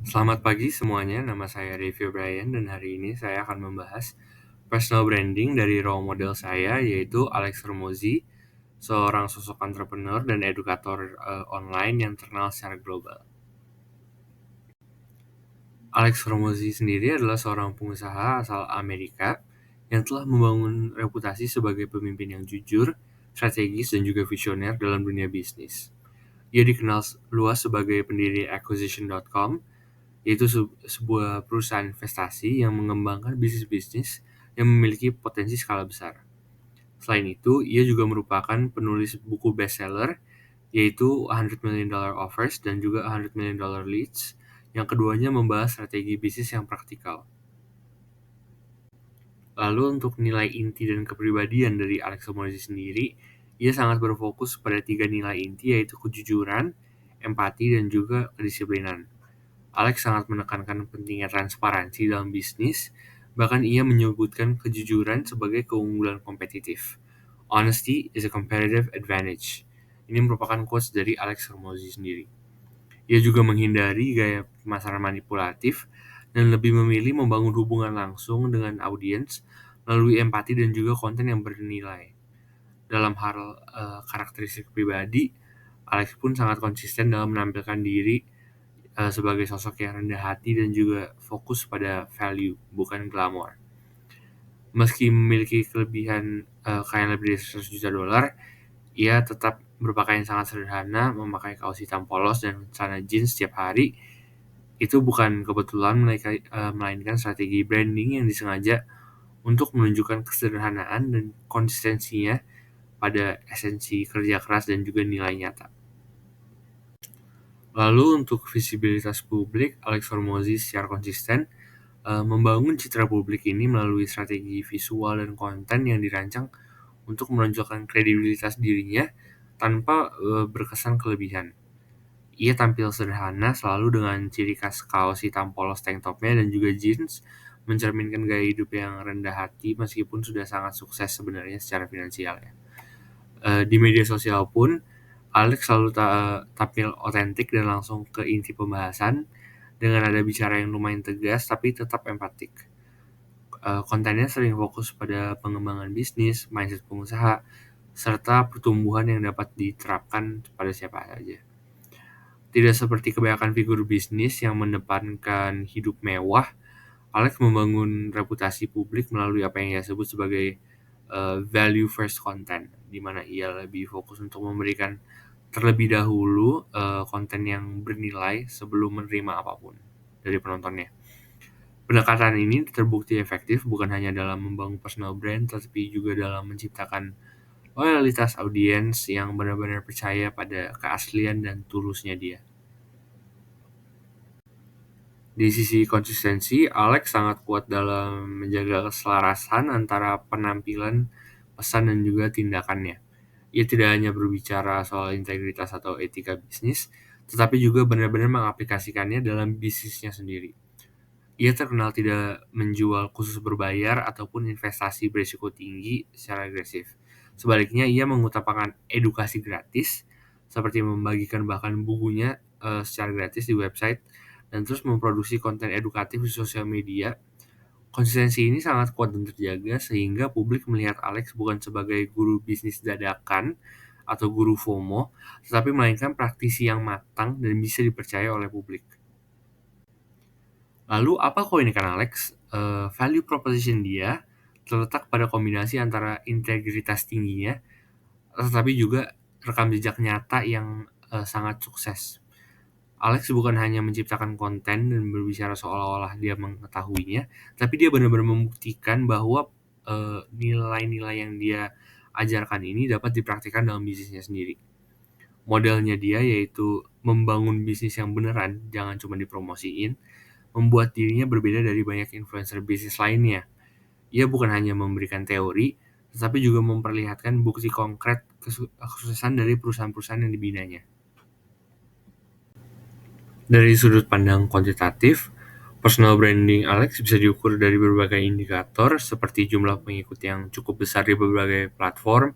Selamat pagi semuanya, nama saya Devi Brian dan hari ini saya akan membahas personal branding dari role model saya yaitu Alex Hormozi, seorang sosok entrepreneur dan edukator online yang terkenal secara global. Alex Hormozi sendiri adalah seorang pengusaha asal Amerika yang telah membangun reputasi sebagai pemimpin yang jujur, strategis, dan juga visioner dalam dunia bisnis. Ia dikenal luas sebagai pendiri Acquisition.com, yaitu sebuah perusahaan investasi yang mengembangkan bisnis-bisnis yang memiliki potensi skala besar. Selain itu, ia juga merupakan penulis buku bestseller, yaitu $100 Million Offers dan juga $100 Million Leads, yang keduanya membahas strategi bisnis yang praktikal. Lalu untuk nilai inti dan kepribadian dari Alex Hormozi sendiri, ia sangat berfokus pada 3 nilai inti yaitu kejujuran, empati, dan juga kedisiplinan. Alex sangat menekankan pentingnya transparansi dalam bisnis, bahkan ia menyebutkan kejujuran sebagai keunggulan kompetitif. Honesty is a competitive advantage. Ini merupakan quotes dari Alex Hormozi sendiri. Ia juga menghindari gaya pemasaran manipulatif dan lebih memilih membangun hubungan langsung dengan audiens melalui empati dan juga konten yang bernilai. Dalam hal karakteristik pribadi, Alex pun sangat konsisten dalam menampilkan diri sebagai sosok yang rendah hati dan juga fokus pada value, bukan glamor. Meski memiliki kelebihan kekayaan lebih dari $100 juta, ia tetap berpakaian sangat sederhana, memakai kaos hitam polos dan celana jeans setiap hari. Itu bukan kebetulan, melainkan strategi branding yang disengaja untuk menunjukkan kesederhanaan dan konsistensinya pada esensi kerja keras dan juga nilai nyata. Lalu untuk visibilitas publik, Alex Hormozi secara konsisten membangun citra publik ini melalui strategi visual dan konten yang dirancang untuk menonjolkan kredibilitas dirinya tanpa berkesan kelebihan. Ia tampil sederhana selalu dengan ciri khas kaos hitam polos tank topnya dan juga jeans, mencerminkan gaya hidup yang rendah hati meskipun sudah sangat sukses sebenarnya secara finansial ya. Di media sosial pun, Alex selalu tampil otentik dan langsung ke inti pembahasan dengan nada bicara yang lumayan tegas tapi tetap empatik. Kontennya sering fokus pada pengembangan bisnis, mindset pengusaha, serta pertumbuhan yang dapat diterapkan pada siapa saja. Tidak seperti kebanyakan figur bisnis yang mendepankan hidup mewah, Alex membangun reputasi publik melalui apa yang ia sebut sebagai value first content, di mana ia lebih fokus untuk memberikan terlebih dahulu konten yang bernilai sebelum menerima apapun dari penontonnya. Pendekatan ini terbukti efektif bukan hanya dalam membangun personal brand, tetapi juga dalam menciptakan loyalitas audiens yang benar-benar percaya pada keaslian dan tulusnya dia. Di sisi konsistensi, Alex sangat kuat dalam menjaga keselarasan antara penampilan, pesan, dan juga tindakannya. Ia tidak hanya berbicara soal integritas atau etika bisnis, tetapi juga benar-benar mengaplikasikannya dalam bisnisnya sendiri. Ia terkenal tidak menjual khusus berbayar ataupun investasi berisiko tinggi secara agresif. Sebaliknya, ia mengutamakan edukasi gratis, seperti membagikan bahkan bukunya secara gratis di website, dan terus memproduksi konten edukatif di sosial media. Konsistensi ini sangat kuat dan terjaga sehingga publik melihat Alex bukan sebagai guru bisnis dadakan atau guru FOMO, tetapi melainkan praktisi yang matang dan bisa dipercaya oleh publik. Lalu apa keunikan Alex? Value proposition dia terletak pada kombinasi antara integritas tingginya, tetapi juga rekam jejak nyata yang sangat sukses. Alex bukan hanya menciptakan konten dan berbicara seolah-olah dia mengetahuinya, tapi dia benar-benar membuktikan bahwa nilai-nilai yang dia ajarkan ini dapat dipraktikkan dalam bisnisnya sendiri. Modelnya dia yaitu membangun bisnis yang beneran, jangan cuma dipromosiin, membuat dirinya berbeda dari banyak influencer bisnis lainnya. Ia bukan hanya memberikan teori, tetapi juga memperlihatkan bukti konkret kesuksesan dari perusahaan-perusahaan yang dibinanya. Dari sudut pandang kuantitatif, personal branding Alex bisa diukur dari berbagai indikator seperti jumlah pengikut yang cukup besar di berbagai platform,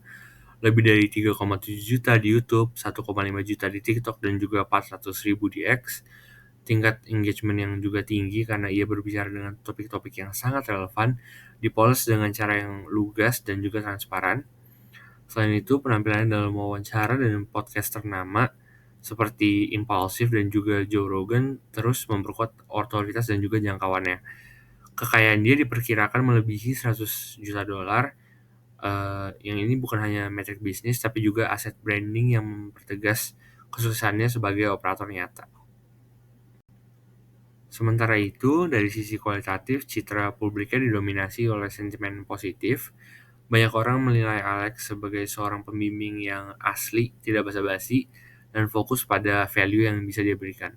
lebih dari 3,7 juta di YouTube, 1,5 juta di TikTok, dan juga 400.000 di X. tingkat engagement yang juga tinggi karena ia berbicara dengan topik-topik yang sangat relevan, dipoles dengan cara yang lugas dan juga transparan. Selain itu, penampilannya dalam wawancara dan podcast ternama seperti Impulsive dan juga Joe Rogan terus memperkuat otoritas dan juga jangkauannya. Kekayaan dia diperkirakan melebihi 100 juta dolar. Yang ini bukan hanya metrik bisnis, tapi juga aset branding yang mempertegas kesuksesannya sebagai operator nyata. Sementara itu, dari sisi kualitatif, citra publiknya didominasi oleh sentimen positif. Banyak orang menilai Alex sebagai seorang pembimbing yang asli, tidak basa-basi, dan fokus pada value yang bisa dia berikan.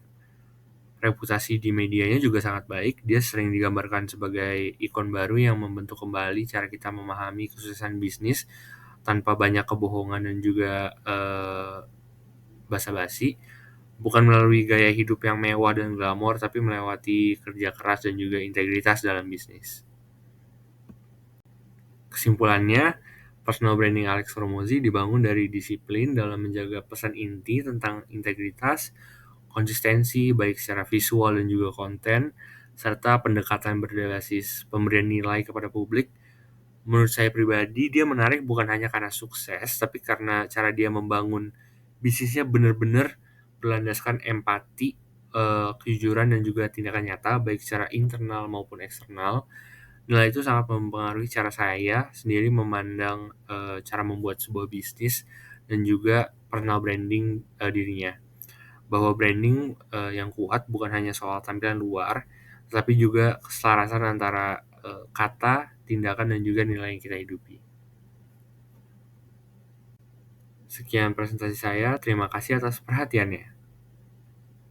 Reputasi di medianya juga sangat baik. Dia sering digambarkan sebagai ikon baru yang membentuk kembali cara kita memahami kesuksesan bisnis tanpa banyak kebohongan dan juga basa-basi. Bukan melalui gaya hidup yang mewah dan glamor, tapi melewati kerja keras dan juga integritas dalam bisnis. Kesimpulannya, personal branding Alex Hormozi dibangun dari disiplin dalam menjaga pesan inti tentang integritas, konsistensi baik secara visual dan juga konten, serta pendekatan berbasis pemberian nilai kepada publik. Menurut saya pribadi, dia menarik bukan hanya karena sukses, tapi karena cara dia membangun bisnisnya benar-benar berlandaskan empati, kejujuran, dan juga tindakan nyata, baik secara internal maupun eksternal. Nilai itu sangat mempengaruhi cara saya sendiri memandang cara membuat sebuah bisnis dan juga personal branding dirinya. Bahwa branding yang kuat bukan hanya soal tampilan luar, tetapi juga keselarasan antara kata, tindakan, dan juga nilai yang kita hidupi. Sekian presentasi saya, terima kasih atas perhatiannya.